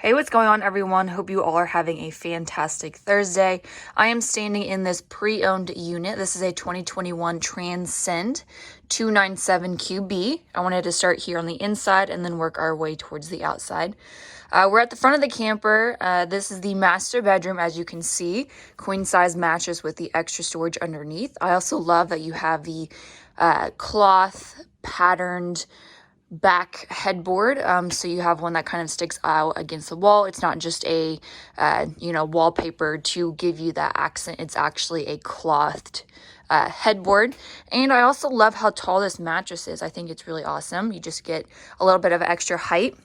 Hey, what's going on, everyone? Hope you all are having a fantastic Thursday. I am standing in this pre-owned unit. This is a 2021 Transcend 297QB. I wanted to start here on the inside and then work our way towards the outside. We're at the front of the camper. This is the master bedroom, as you can see. Queen size mattress with the extra storage underneath. I also love that you have the cloth patterned back headboard, so you have one that kind of sticks out against the wall. It's not just a wallpaper to give you that accent. It's actually a clothed headboard. And I also love how tall this mattress is. I think it's really awesome. You just get a little bit of extra height.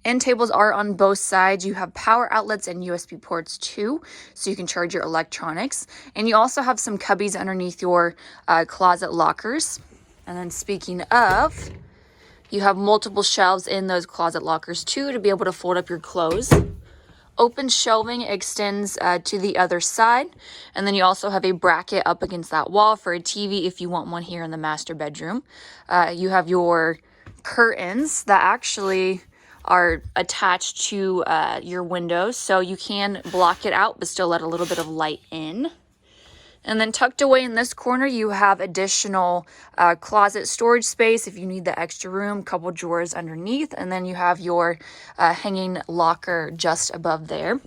End tables are on both sides. You have power outlets and USB ports too, so you can charge your electronics. And you also have some cubbies underneath your closet lockers. And then speaking of, you have multiple shelves in those closet lockers too to be able to fold up your clothes. Open shelving extends to the other side. And then you also have a bracket up against that wall for a TV if you want one here in the master bedroom. You have your curtains that actually are attached to your windows, so you can block it out but still let a little bit of light in. And then tucked away in this corner, you have additional closet storage space if you need the extra room, couple drawers underneath, and then you have your hanging locker just above there.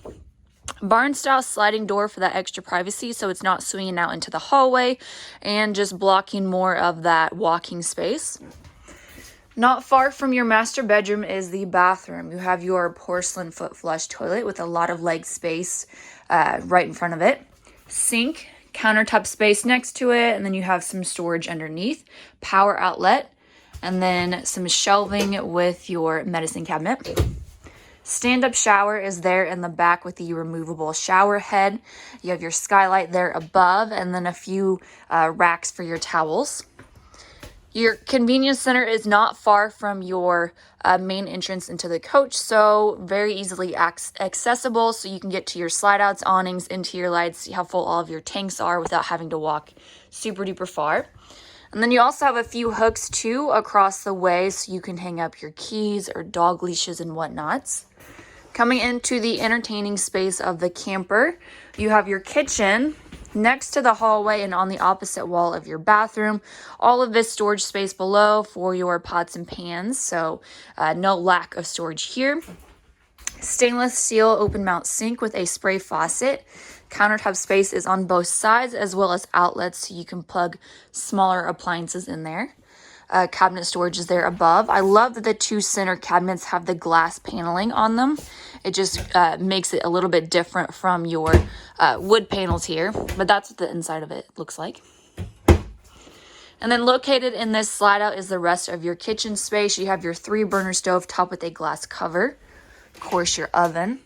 Barn style sliding door for that extra privacy, so it's not swinging out into the hallway and just blocking more of that walking space. Not far from your master bedroom is the bathroom. You have your porcelain foot flush toilet with a lot of leg space right in front of it. Sink, countertop space next to it, and then you have some storage underneath, power outlet, and then some shelving with your medicine cabinet. Stand-up shower is there in the back with the removable shower head. You have your skylight there above, and then a few racks for your towels. Your convenience center is not far from your main entrance into the coach, so very easily accessible, so you can get to your slide outs, awnings, interior lights, see how full all of your tanks are without having to walk super duper far. And then you also have a few hooks too across the way, so you can hang up your keys or dog leashes and whatnots. Coming into the entertaining space of the camper, you have your kitchen next to the hallway and on the opposite wall of your bathroom. All of this storage space below for your pots and pans, so no lack of storage here. Stainless steel open mount sink with a spray faucet. Countertop space is on both sides, as well as outlets so you can plug smaller appliances in there. Cabinet storage is there above. I love that the two center cabinets have the glass paneling on them. It just makes it a little bit different from your wood panels here, but that's what the inside of it looks like. And then located in this slide out is the rest of your kitchen space. You have your 3-burner stove top with a glass cover. Of course, your oven.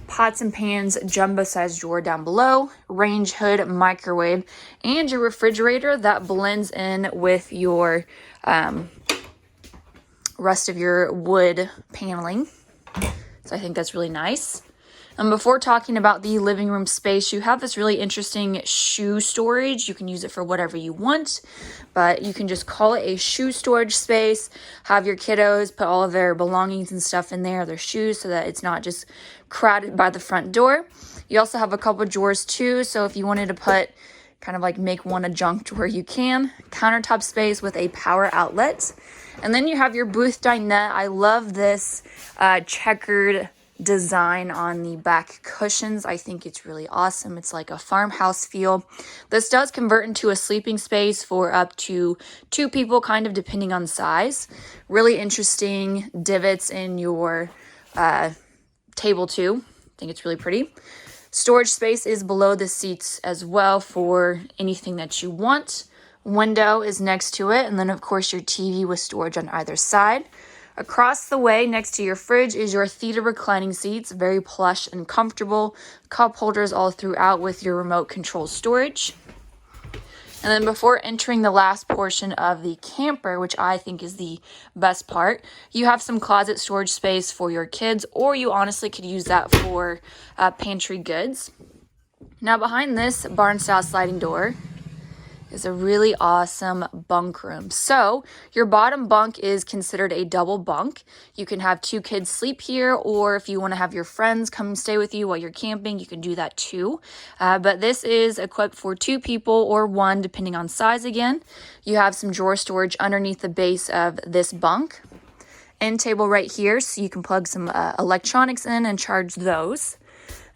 Pots and pans, jumbo size drawer down below, range hood, microwave, and your refrigerator that blends in with your rest of your wood paneling. So I think that's really nice. And before talking about the living room space, you have this really interesting shoe storage. You can use it for whatever you want, but you can just call it a shoe storage space. Have your kiddos put all of their belongings and stuff in there, their shoes, so that it's not just crowded by the front door. You also have a couple drawers too, so if you wanted to put kind of like make one a junk drawer, you can. Countertop space with a power outlet. And then you have your booth dinette. I love this checkered design on the back cushions. I think it's really awesome. It's like a farmhouse feel. This does convert into a sleeping space for up to 2 people, kind of depending on size. Really interesting divots in your table too. I think it's really pretty. Storage space is below the seats as well for anything that you want. Window is next to it, and then of course your TV with storage on either side. Across the way, next to your fridge, is your theater reclining seats, very plush and comfortable. Cup holders all throughout with your remote control storage. And then before entering the last portion of the camper, which I think is the best part, you have some closet storage space for your kids, or you honestly could use that for pantry goods. Now behind this barn-style sliding door is a really awesome bunk room. So your bottom bunk is considered a double bunk. You can have 2 kids sleep here, or if you want to have your friends come stay with you while you're camping, you can do that too. But this is equipped for 2 people or 1, depending on size again. You have some drawer storage underneath the base of this bunk. End table right here, so you can plug some electronics in and charge those.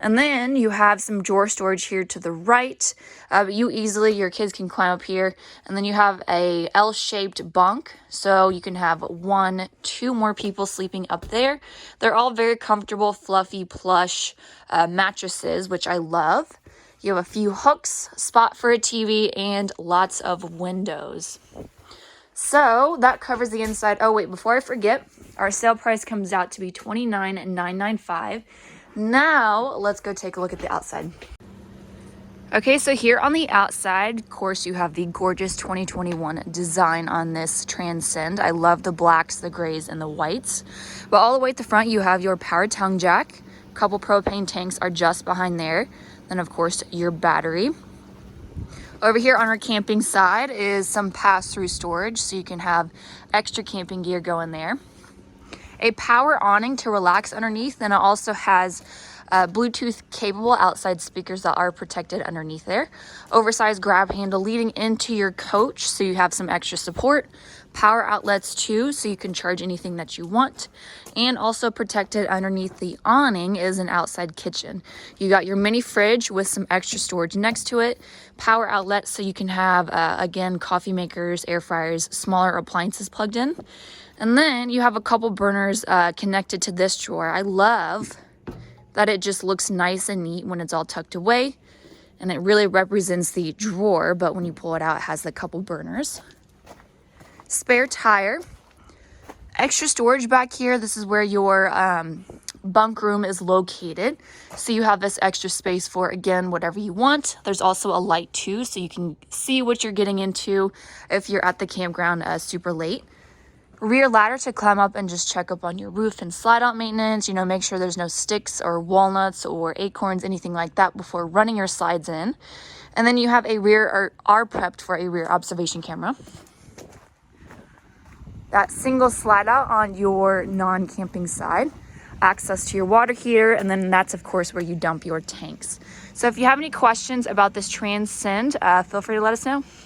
And then you have some drawer storage here to the right. Your kids can climb up here. And then you have a L-shaped bunk. So you can have 1, 2 more people sleeping up there. They're all very comfortable, fluffy, plush mattresses, which I love. You have a few hooks, spot for a TV, and lots of windows. So that covers the inside. Oh, wait, before I forget, our sale price comes out to be $29,995. Now, let's go take a look at the outside. Okay, so here on the outside, of course, you have the gorgeous 2021 design on this Transcend. I love the blacks, the grays, and the whites. But all the way at the front, you have your power tongue jack. A couple propane tanks are just behind there. Then, of course, your battery. Over here on our camping side is some pass-through storage, so you can have extra camping gear going there. A power awning to relax underneath, and it also has Bluetooth capable outside speakers that are protected underneath there. Oversized grab handle leading into your coach, so you have some extra support. Power outlets too, so you can charge anything that you want. And also protected underneath the awning is an outside kitchen. You got your mini fridge with some extra storage next to it. Power outlet, so you can have, again, coffee makers, air fryers, smaller appliances plugged in. And then you have a couple burners connected to this drawer. I love that it just looks nice and neat when it's all tucked away. And it really represents the drawer, but when you pull it out, it has the couple burners. Spare tire. Extra storage back here. This is where your bunk room is located. So you have this extra space for, again, whatever you want. There's also a light too, so you can see what you're getting into if you're at the campground super late. Rear ladder to climb up and just check up on your roof and slide out maintenance. Make sure there's no sticks or walnuts or acorns, anything like that before running your slides in. And then you have a are prepped for a rear observation camera. That single slide out on your non-camping side. Access to your water heater, and then that's of course where you dump your tanks. So if you have any questions about this Transcend, feel free to let us know.